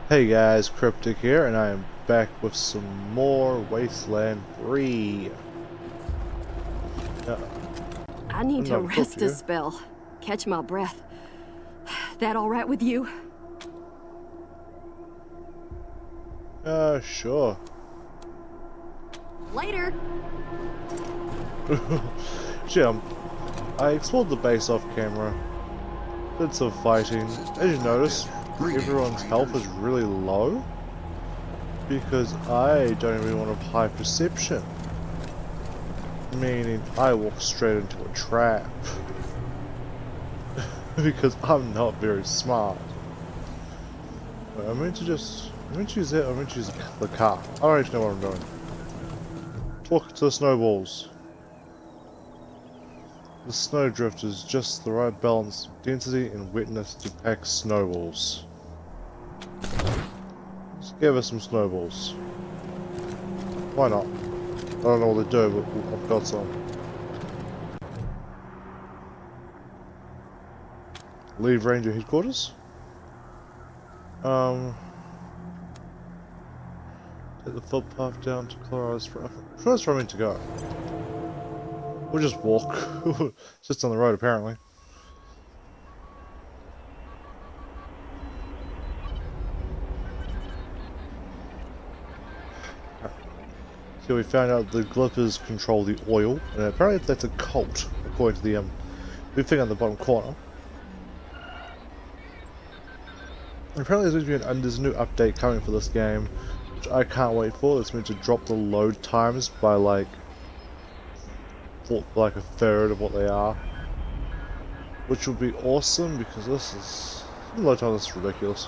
Hey guys, Cryptic here, and I am back with some more Wasteland 3. Now, I need I'm to not talk rest to a you. spell. Catch my breath. That all right with you? Sure. Later. Jim, I explored the base off camera, did some fighting. As you notice, everyone's health is really low, because I don't even want to apply perception. Meaning, I walk straight into a trap. Because I'm not very smart. I meant to use that, I meant to use the car. I already know what I'm doing. Talk to the snowballs. The snowdrift is just the right balance of density and wetness to pack snowballs. Let's give us some snowballs. Why not? I don't know what they do, but I've got some. Leave Ranger headquarters. Take the footpath down to Colorado's Spring. Where's where I meant to go? We'll just walk. It's just on the road, apparently. So we found out the Glippers control the oil, and apparently that's a cult, according to the big thing on the bottom corner. And apparently there's a new update coming for this game, which I can't wait for. It's meant to drop the load times by like a third of what they are, which would be awesome because the load time is ridiculous.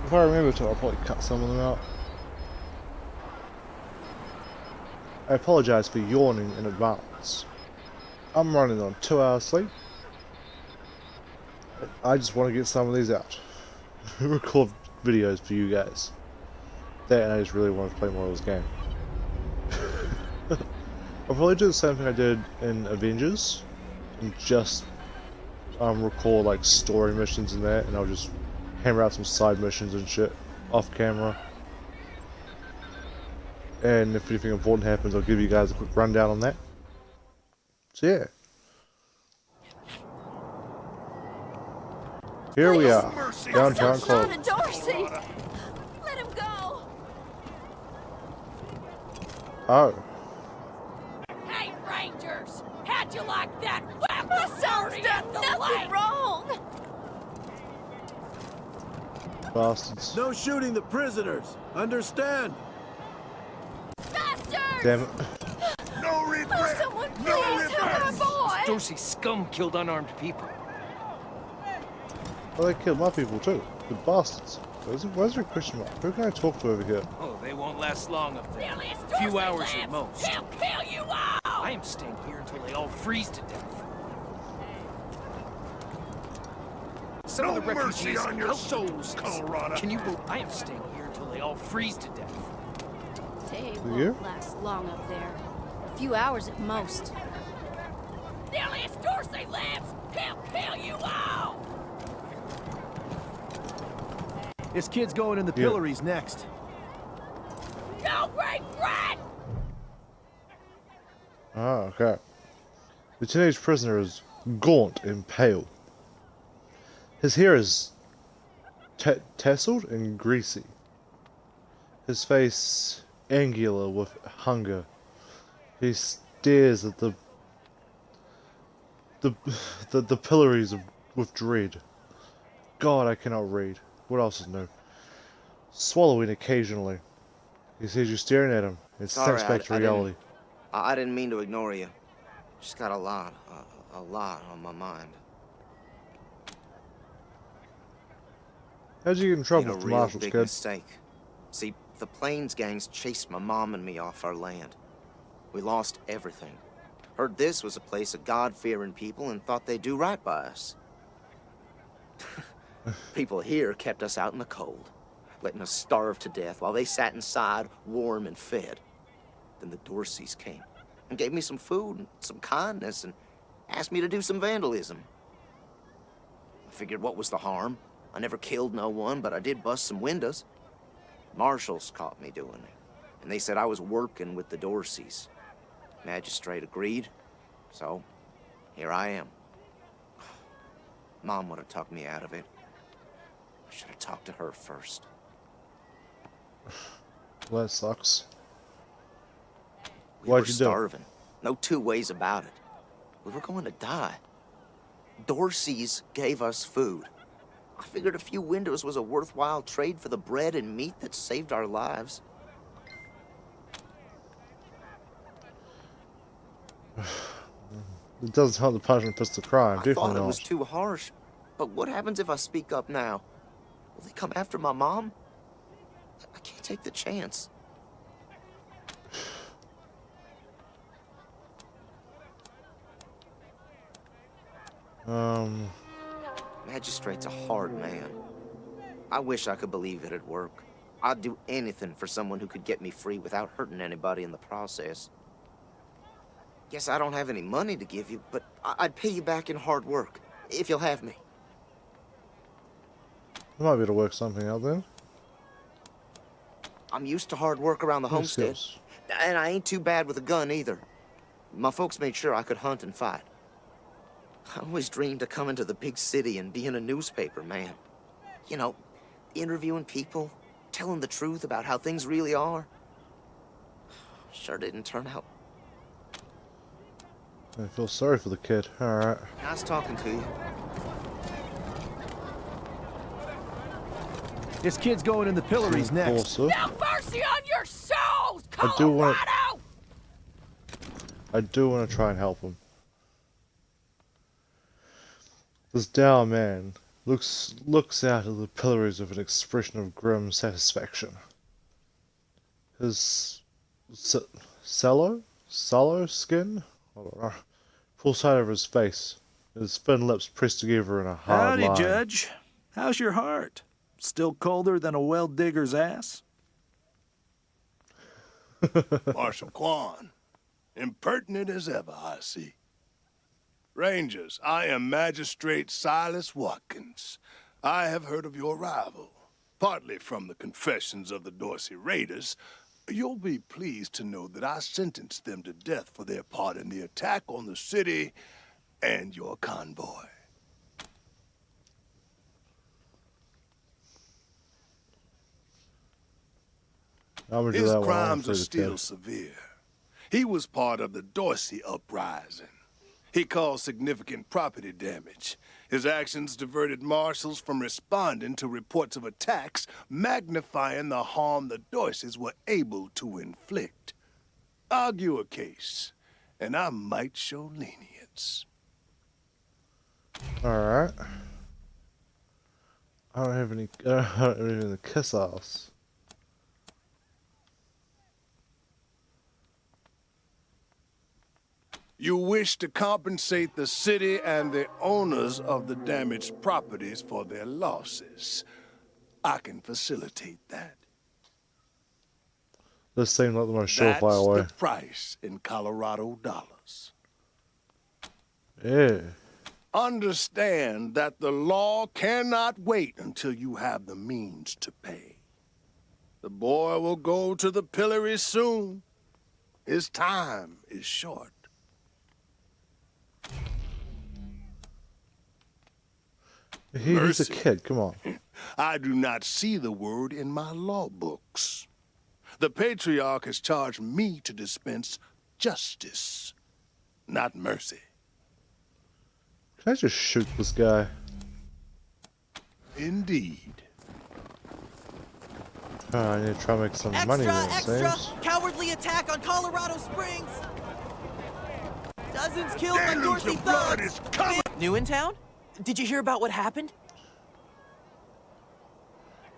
If I remember to, I'll probably cut some of them out. I apologize for yawning in advance. I'm running on 2 hours sleep. I just want to get some of these out. Record videos for you guys. That, and I just really want to play more of this game. I'll probably do the same thing I did in Avengers, and just record like story missions and that, and I'll just hammer out some side missions and shit off camera. And if anything important happens, I'll give you guys a quick rundown on that. So yeah. Here we are, downtown Clover. Darcy! Let him go! Oh. Hey, Rangers! How'd you like that weapon? My son's dirty done at the nothing lake? wrong! Bastards. No shooting the prisoners. Understand? Bastards! Damn it. No Oh, regret. someone please help our boy! Dorsey scum killed unarmed people. Well, they killed my people too. The bastards. Where's your question mark? Who can I talk to over here? Oh, they won't last long up there. Billy, it's A few Dorsey hours lives. at most. He'll kill you all! I am staying here until they all freeze to death. Some No of the mercy refugees on your help souls, the Colorado. Can you believe I am staying here until they all freeze to death? They You? won't last long up there. A few hours at most. Billy, it's Dorsey lives. He'll kill you all! This kid's going in the Yeah. pillories next. No regret! Ah, okay. The teenage prisoner is gaunt and pale. His hair is tasseled and greasy. His face angular with hunger. He stares at the pillories with dread. God, I cannot read. What else is new? Swallowing occasionally. He sees you staring at him and Sorry, snaps back to I didn't- reality. I didn't mean to ignore you. Just got a lot on my mind. How'd you get in Made trouble a with the real marshals, big kid? mistake. See, the Plains gangs chased my mom and me off our land. We lost everything. Heard this was a place of God-fearing people and thought they'd do right by us. People here kept us out in the cold, letting us starve to death while they sat inside, warm and fed. Then the Dorseys came and gave me some food and some kindness and asked me to do some vandalism. I figured, what was the harm? I never killed no one, but I did bust some windows. Marshals caught me doing it, and they said I was working with the Dorseys. Magistrate agreed, so here I am. Mom would have talked me out of it. I should have talked to her first. Well, that sucks. We What'd were you do? starving. No two ways about it. We were going to die. Dorseys gave us food. I figured a few windows was a worthwhile trade for the bread and meat that saved our lives. It doesn't help the punishment puts the crime. I Definitely thought it not. was too harsh. But what happens if I speak up now? Will they come after my mom? I can't take the chance. Magistrate's a hard man. I wish I could believe it'd work. I'd do anything for someone who could get me free without hurting anybody in the process. Guess I don't have any money to give you, but I'd pay you back in hard work, if you'll have me. I might be able to work something out then. I'm used to hard work around the No homestead, skills. and I ain't too bad with a gun either. My folks made sure I could hunt and fight. I always dreamed of coming to the big city and being a newspaper man. You know, interviewing people, telling the truth about how things really are. Sure didn't turn out. I feel sorry for the kid. Alright. Nice talking to you. This kid's going in the pillories next. Also, No mercy on your souls, I do want- Colorado! I do want to try and help him. This down man looks out of the pillories with an expression of grim satisfaction. His sallow skin, I don't know, pulls out over his face. His thin lips pressed together in a hard Howdy, line. Judge. How's your heart? Still colder than a well digger's ass? Marshal Quan, impertinent as ever, I see. Rangers, I am Magistrate Silas Watkins. I have heard of your arrival, partly from the confessions of the Dorsey raiders. You'll be pleased to know that I sentenced them to death for their part in the attack on the city and your convoy. I'm gonna do His that one. crimes I'm are afraid still of severe. He was part of the Dorsey uprising. He caused significant property damage. His actions diverted marshals from responding to reports of attacks, magnifying the harm the Dorseys were able to inflict. Argue a case, and I might show lenience. Alright. I don't have any. I don't have any kiss ass. You wish to compensate the city and the owners of the damaged properties for their losses. I can facilitate that. This seemed like the most That's surefire way. the price in Colorado dollars. Yeah. Understand that the law cannot wait until you have the means to pay. The boy will go to the pillory soon. His time is short. He's a Mercy. kid, come on. I do not see the word in my law books. The patriarch has charged me to dispense justice, not mercy. Can I just shoot this guy? Indeed. I need to try and make some money then, it seems. Cowardly attack on Colorado Springs! Dozens killed by Deluge Dorsey of blood thugs! is coming! New in town? Did you hear about what happened?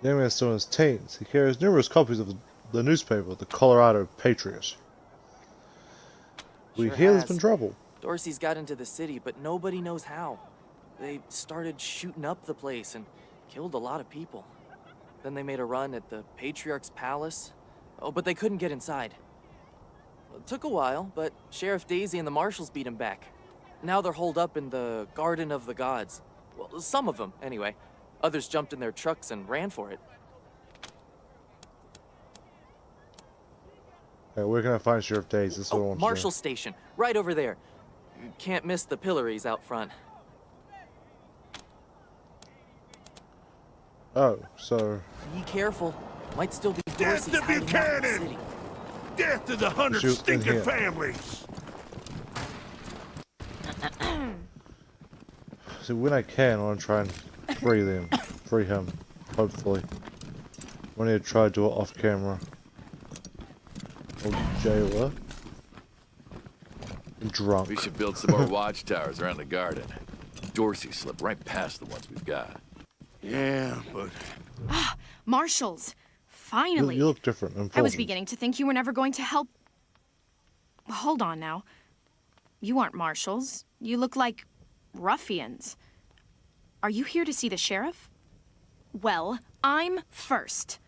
The young man is still in his teens. He carries numerous copies of the newspaper, the Colorado Patriot. We Sure hear there's has. been trouble. Dorsey's got into the city, but nobody knows how. They started shooting up the place and killed a lot of people. Then they made a run at the Patriarch's palace. Oh, but they couldn't get inside. It took a while, but Sheriff Daisy and the marshals beat him back. Now they're holed up in the Garden of the Gods. Well, some of them, anyway. Others jumped in their trucks and ran for it. Okay, where can I find Sheriff Daisy? That's what I want to know. Marshal Station, right over there. You can't miss the pillories out front. Oh, so... Be careful. Might still be Death Dorsey's to hiding out in the Buchanan! city. Death to the 100 Shoot in stinking here. families! So when I can, I want to try and free them. Free him, hopefully. I need to try to do it off camera. Old jailer. Drunk. We should build some more watchtowers around the garden. Dorsey slipped right past the ones we've got. Yeah, but Marshals! You, Finally! you look different. And I was important. beginning to think you were never going to help. Hold on now. You aren't marshals. You look like ruffians. Are you here to see the sheriff? Well, I'm first.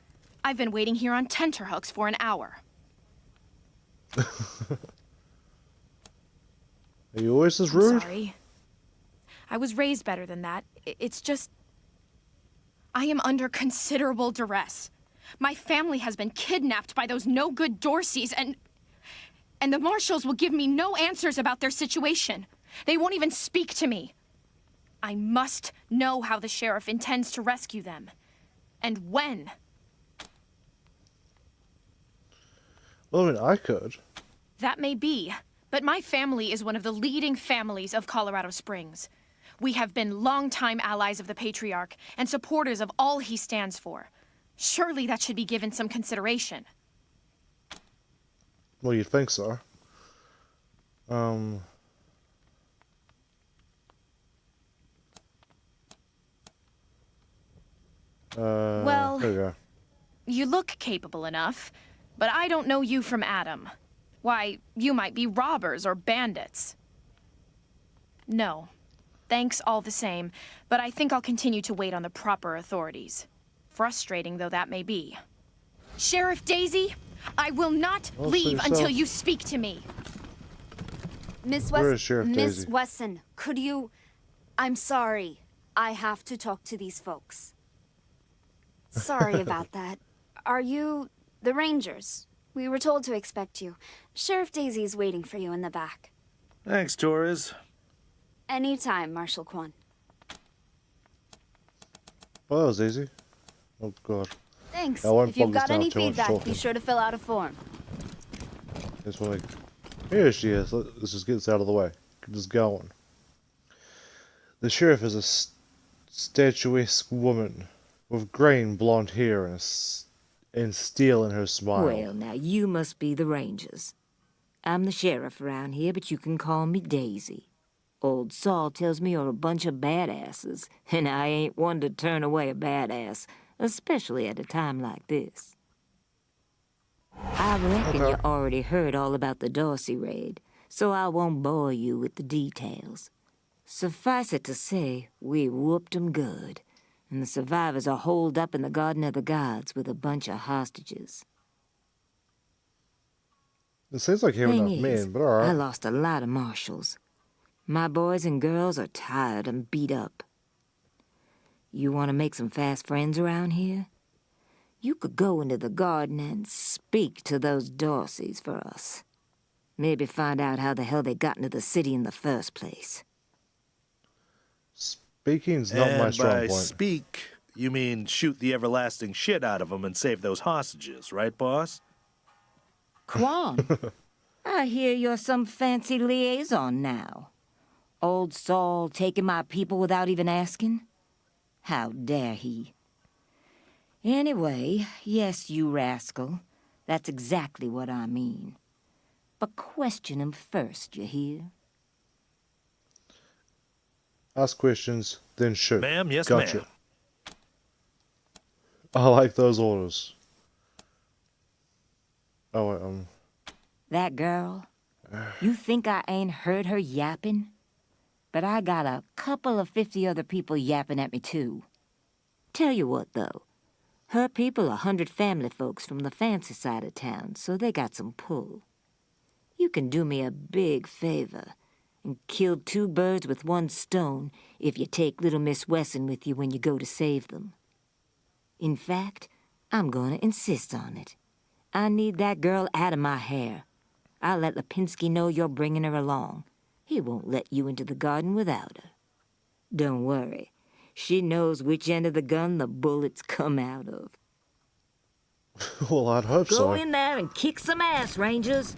I've been waiting here on tenterhooks for an hour. Are you always this I'm rude? sorry. I was raised better than that. It's just... I am under considerable duress. My family has been kidnapped by those no-good Dorseys, and the marshals will give me no answers about their situation. They won't even speak to me. I must know how the sheriff intends to rescue them. And when. Well, I mean, I could. That may be, but my family is one of the leading families of Colorado Springs. We have been longtime allies of the Patriarch and supporters of all he stands for. Surely that should be given some consideration. Well, you'd think so. Well, there you go. You look capable enough, but I don't know you from Adam. Why, you might be robbers or bandits. No. Thanks all the same, but I think I'll continue to wait on the proper authorities. Frustrating though that may be. Sheriff Daisy, I will not Well, leave so until yourself. you speak to me. Miss Where is Sheriff Miss Daisy? Wesson, could you... I'm sorry. I have to talk to these folks. Sorry about that. Are you the Rangers? We were told to expect you. Sheriff Daisy's waiting for you in the back. Thanks, Torres. Anytime, Marshal Quan. Well, that was easy. Oh, God. Thanks. I won't If you've focus got down any too much feedback, talking. be sure to fill out a form. This one. Here she is. Let's just get this out of the way. Get this going. The sheriff is a statuesque woman with green blonde hair and steel in her smile. Well, now, you must be the Rangers. I'm the sheriff around here, but you can call me Daisy. Old Saul tells me you're a bunch of badasses, and I ain't one to turn away a badass, especially at a time like this. I reckon you already heard all about the Dorsey raid, so I won't bore you with the details. Suffice it to say, we whooped 'em good, and the survivors are holed up in the Garden of the Gods with a bunch of hostages. It seems like having Thing enough is, men, but alright. I lost a lot of marshals. My boys and girls are tired and beat up. You want to make some fast friends around here? You could go into the garden and speak to those Dorseys for us. Maybe find out how the hell they got into the city in the first place. Speaking's not my And strong by point. speak, you mean shoot the everlasting shit out of them and save those hostages, right, boss? Quan, I hear you're some fancy liaison now. Old Saul taking my people without even asking? How dare he? Anyway, yes, you rascal. That's exactly what I mean. But question him first, you hear? Ask questions, then shoot. Ma'am, yes, gotcha. ma'am. I like those orders. Oh, wait, That girl? You think I ain't heard her yapping? But I got a couple of 50 other people yapping at me, too. Tell you what, though. Her people are 100 family folks from the fancy side of town, so they got some pull. You can do me a big favor and killed 2 birds with 1 stone if you take little Miss Wesson with you when you go to save them. In fact, I'm gonna insist on it. I need that girl out of my hair. I'll let Lipinski know you're bringing her along. He won't let you into the garden without her. Don't worry. She knows which end of the gun the bullets come out of. Well, I'd hope so. Go in there and kick some ass, Rangers.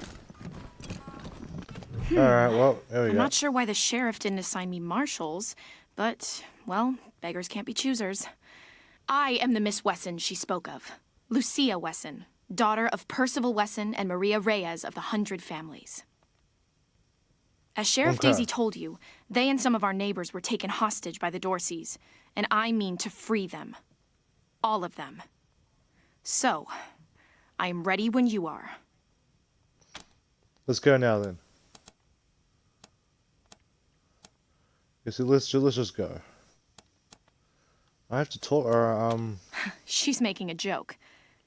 Alright, well, there we I'm go. not sure why the sheriff didn't assign me marshals, but, well, beggars can't be choosers. I am the Miss Wesson she spoke of. Lucia Wesson, daughter of Percival Wesson and Maria Reyes of the 100 Families. As Sheriff Okay. Daisy told you, they and some of our neighbors were taken hostage by the Dorseys, and I mean to free them. All of them. So, I am ready when you are. Let's go now then. Let's just go. I have to talk, She's making a joke.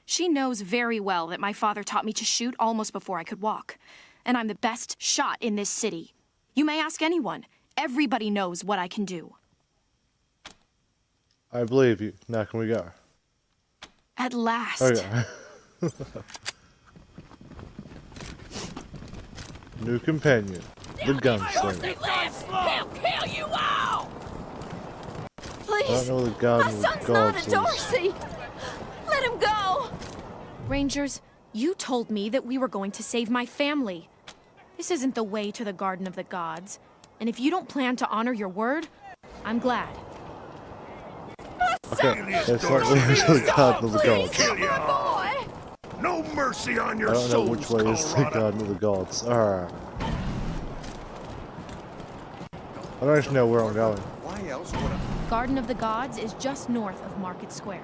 She knows very well that my father taught me to shoot almost before I could walk. And I'm the best shot in this city. You may ask anyone. Everybody knows what I can do. I believe you. Now can we go? At last. Okay. New companion. The gunslinger. He'll kill you all! I don't Please! know the garden My with son's not gods a is. Dorsey! Let him go! Rangers, you told me that we were going to save my family. This isn't the way to the Garden of the Gods. And if you don't plan to honor your word, I'm glad. Okay, it's not really to the garden of the gods. Kill you all. No mercy on I your don't know souls, which way is the Colorado. garden of the gods. Alright. I don't actually know where I'm going. Why else would I? Garden of the Gods is just north of Market Square.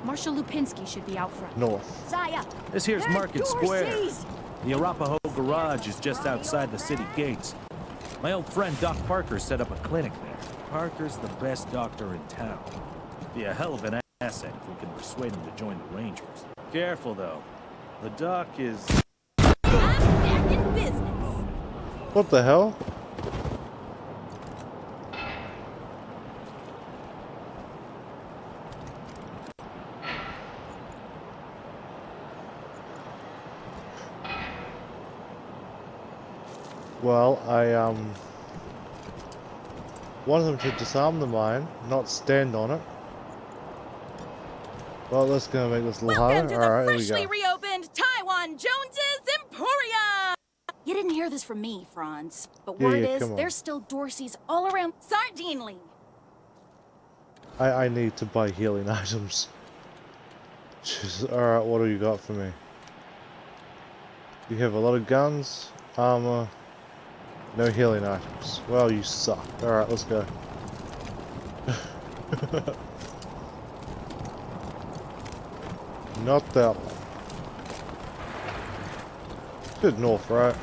Marshal Lupinski should be out front. North. Zaya! This here's They're Market Square. Dorseys! The Arapahoe Garage is just outside the city gates. My old friend Doc Parker set up a clinic there. Parker's the best doctor in town. Be a hell of an asset if we can persuade him to join the Rangers. Careful, though. The doc is... I'm back in business. What the hell? Well, I wanted them to disarm the mine, not stand on it. Well, that's gonna make this a little Welcome harder. to the Alright, here we freshly go. reopened Taiwan Jones's Emporium! You didn't hear this from me, Franz. But Yeah, word yeah, is, come on. there's still Dorseys all around Sardinely. I need to buy healing items. Jesus, alright, what do you got for me? You have a lot of guns, armor, no healing items. Well, you suck. Alright, let's go. Not that one. Good north, right?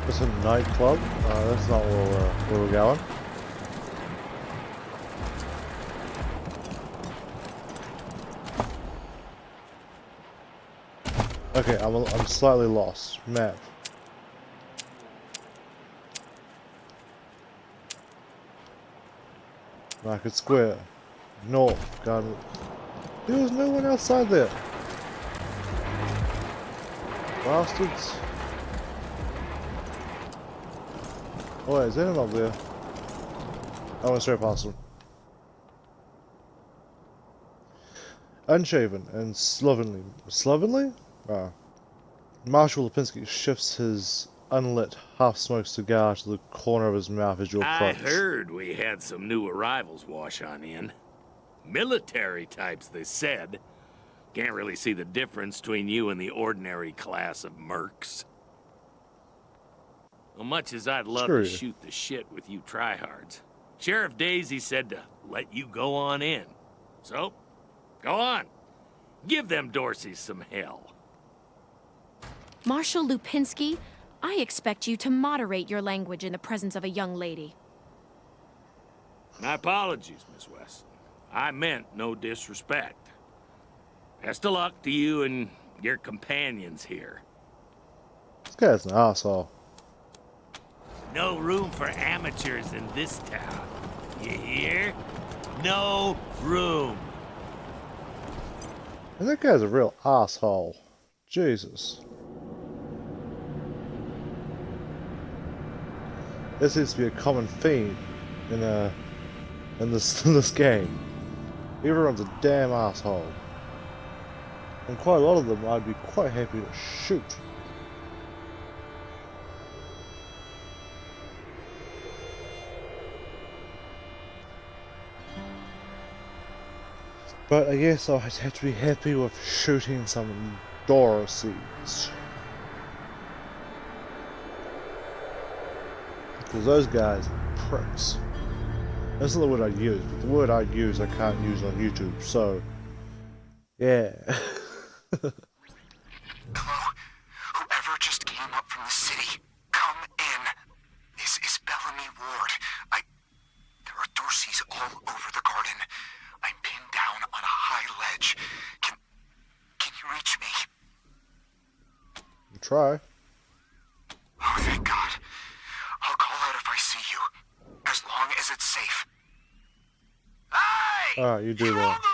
It's a nightclub? That's not where we're going. Okay, I'm slightly lost. Map. Market Square. North. Garden. There was no one outside there. Bastards. Oh wait, is anyone up there? I went straight past them. Unshaven and slovenly. Slovenly? Marshal Lipinski shifts his unlit, half-smoked cigar to the corner of his mouth as you I approach. heard we had some new arrivals wash on in. Military types, they said. Can't really see the difference between you and the ordinary class of mercs. Well, much as I'd love Screw to you. shoot the shit with you tryhards, Sheriff Daisy said to let you go on in. So, go on. Give them Dorseys some hell. Marshal Lupinski, I expect you to moderate your language in the presence of a young lady. My apologies, Miss Wesson. I meant no disrespect. Best of luck to you and your companions here. This guy's an asshole. No room for amateurs in this town. You hear? No room. And that guy's a real asshole. Jesus. This seems to be a common theme in this game. Everyone's a damn asshole. And quite a lot of them I'd be quite happy to shoot. But I guess I'd have to be happy with shooting some Dorseys. Because those guys are pricks. That's not the word I'd use, but the word I'd use I can't use on YouTube, so... yeah. Hello? Whoever just came up from the city, come in. This is Bellamy Ward. There are Dorseys all over the garden. I'm pinned down on a high ledge. Can you reach me? Try. Oh, thank God. I'll call out if I see you. As long as it's safe. Hey! Alright, you do that. On the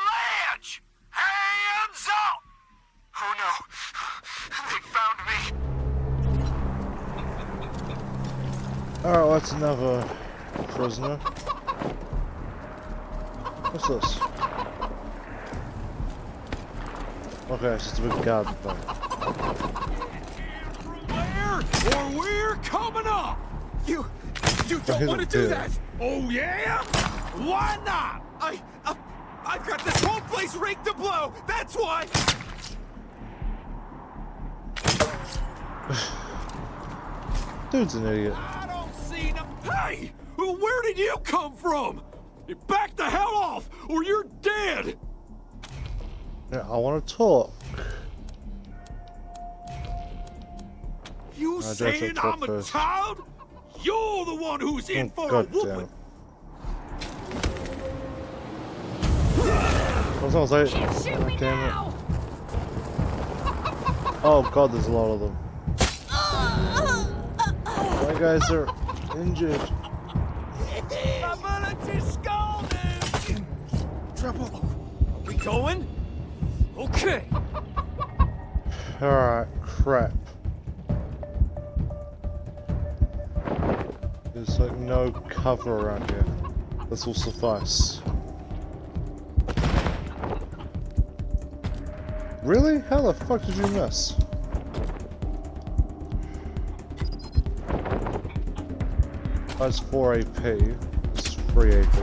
ledge! Hands up! Oh no. They found me. Alright, that's another prisoner. What's this? Okay, it's just a big garden thing. Or we're coming up! You don't want to do that! Oh yeah? Why not? I've got this whole place rigged to blow! That's why! Dude's an idiot. I don't see no... Hey! Where did you come from? Back the hell off, or you're dead! Yeah, I want to talk. You saying I'm a child? You're the one who's in for a whooping! I was gonna say, oh, damn it. Oh god, there's a lot of them. My guys are injured. Trouble. Are we going? Okay. Alright, crap. There's like no cover around here. This will suffice. Really? How the fuck did you miss? That's 4 AP. It's 3 AP.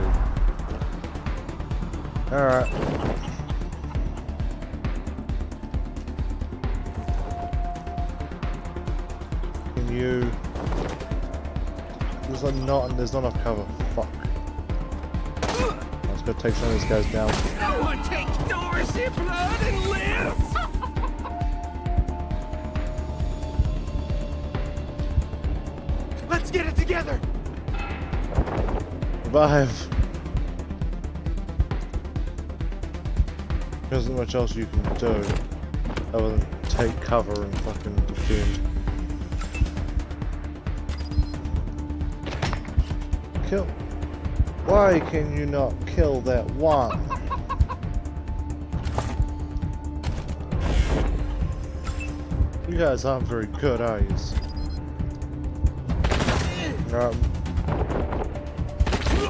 Alright. Can you... There's not enough cover. Fuck. Let's go take some of these guys down. No one takes Dorsey blood and lives! Let's get it together! Revive! There isn't much else you can do other than take cover and fucking defend. Kill. Why can you not kill that one? You guys aren't very good, are you?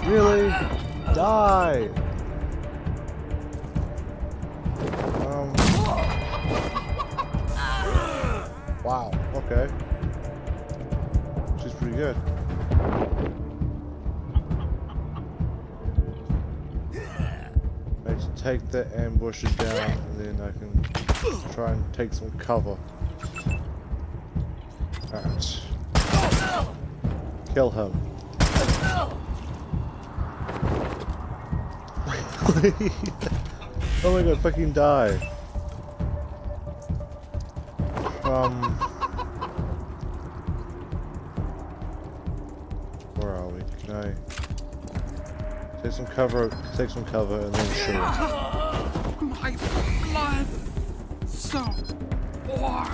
Really? Die! Wow, okay. She's pretty good. Let's take the ambusher down and then I can try and take some cover. Alright. Kill him. Oh my god, fucking die. Where are we? Can I take some cover and then shoot? My blood, so warm.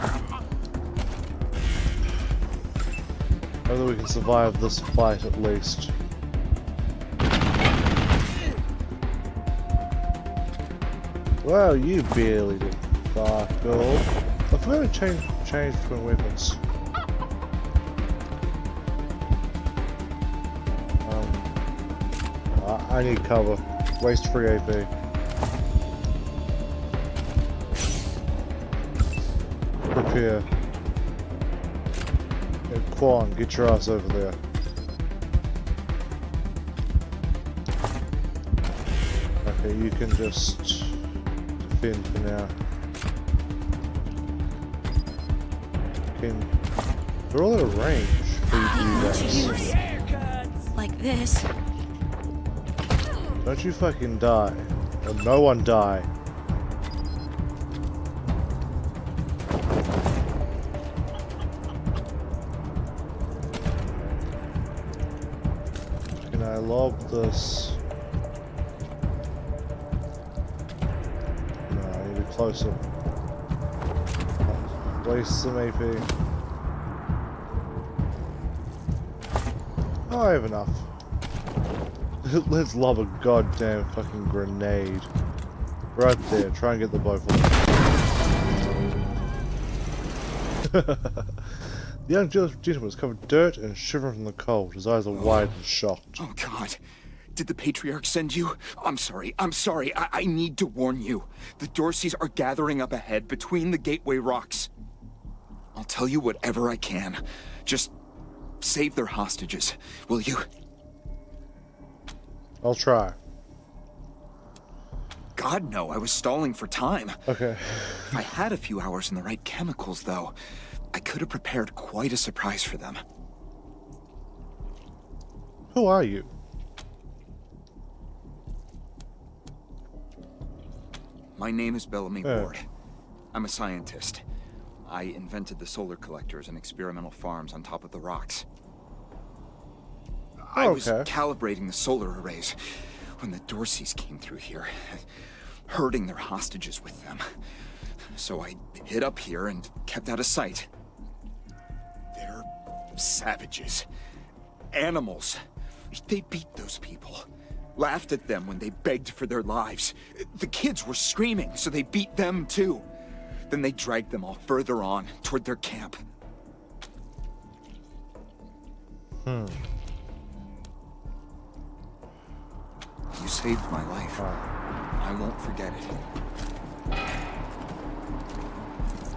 Whether we can survive this fight at least. Wow, you barely did fuck all. I forgot to change between weapons. I need cover. Waste free AP. Prepare. Hey, Quan, get your ass over there. Okay, you can just defend for now. They're all out of range for you guys. Like this. Don't you fucking die. Or no one die. Can I lob this? No, I need to be closer. Waste some AP. Oh, I have enough. Let's lob a goddamn fucking grenade. Right there, try and get the bow for me. The young gentleman is covered in dirt and shivering from the cold. His eyes are wide and shocked. Oh, God. Did the Patriarch send you? I'm sorry. I need to warn you. The Dorseys are gathering up ahead between the Gateway Rocks. I'll tell you whatever I can. Just save their hostages, will you? I'll try. God, no, I was stalling for time. Okay. If I had a few hours and the right chemicals, though, I could have prepared quite a surprise for them. Who are you? My name is Bellamy Ward. I'm a scientist. I invented the solar collectors and experimental farms on top of the rocks. I was calibrating the solar arrays when the Dorseys came through here, herding their hostages with them. So I hid up here and kept out of sight. They're savages. Animals. They beat those people. Laughed at them when they begged for their lives. The kids were screaming, so they beat them too. Then they dragged them all further on, toward their camp. You saved my life. I won't forget it.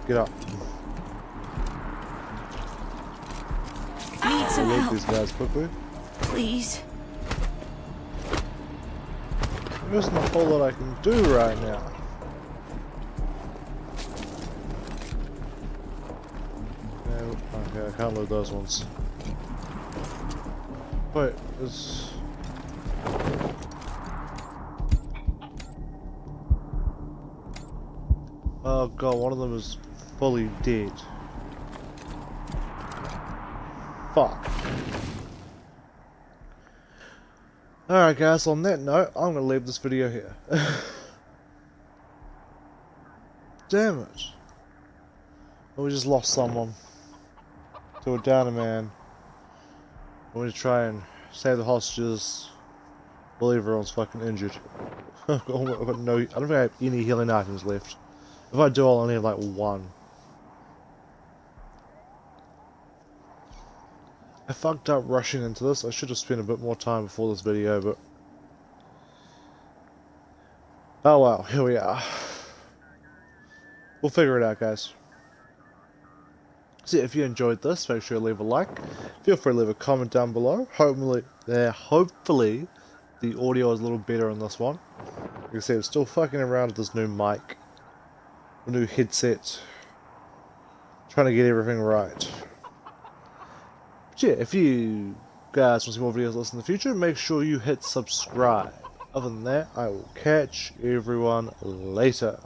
Get up. Need some help. These guys quickly. Please. There isn't a whole lot I can do right now. Okay, I can't load those ones. Wait, it's... Oh god, one of them is fully dead. Fuck. Alright guys, on that note, I'm gonna leave this video here. Damn it. We just lost someone. To a downer man. We need to try and save the hostages. While everyone's fucking injured. I've got no, I don't think I have any healing items left. If I do, I'll only have like one. I fucked up rushing into this. I should have spent a bit more time before this video, but... Oh well, here we are. We'll figure it out, guys. So if you enjoyed this, make sure to leave a like. Feel free to leave a comment down below. Hopefully the audio is a little better on this one. You can see I'm still fucking around with this new mic. A new headset. Trying to get everything right. But yeah, if you guys want to see more videos like this in the future, make sure you hit subscribe. Other than that, I will catch everyone later.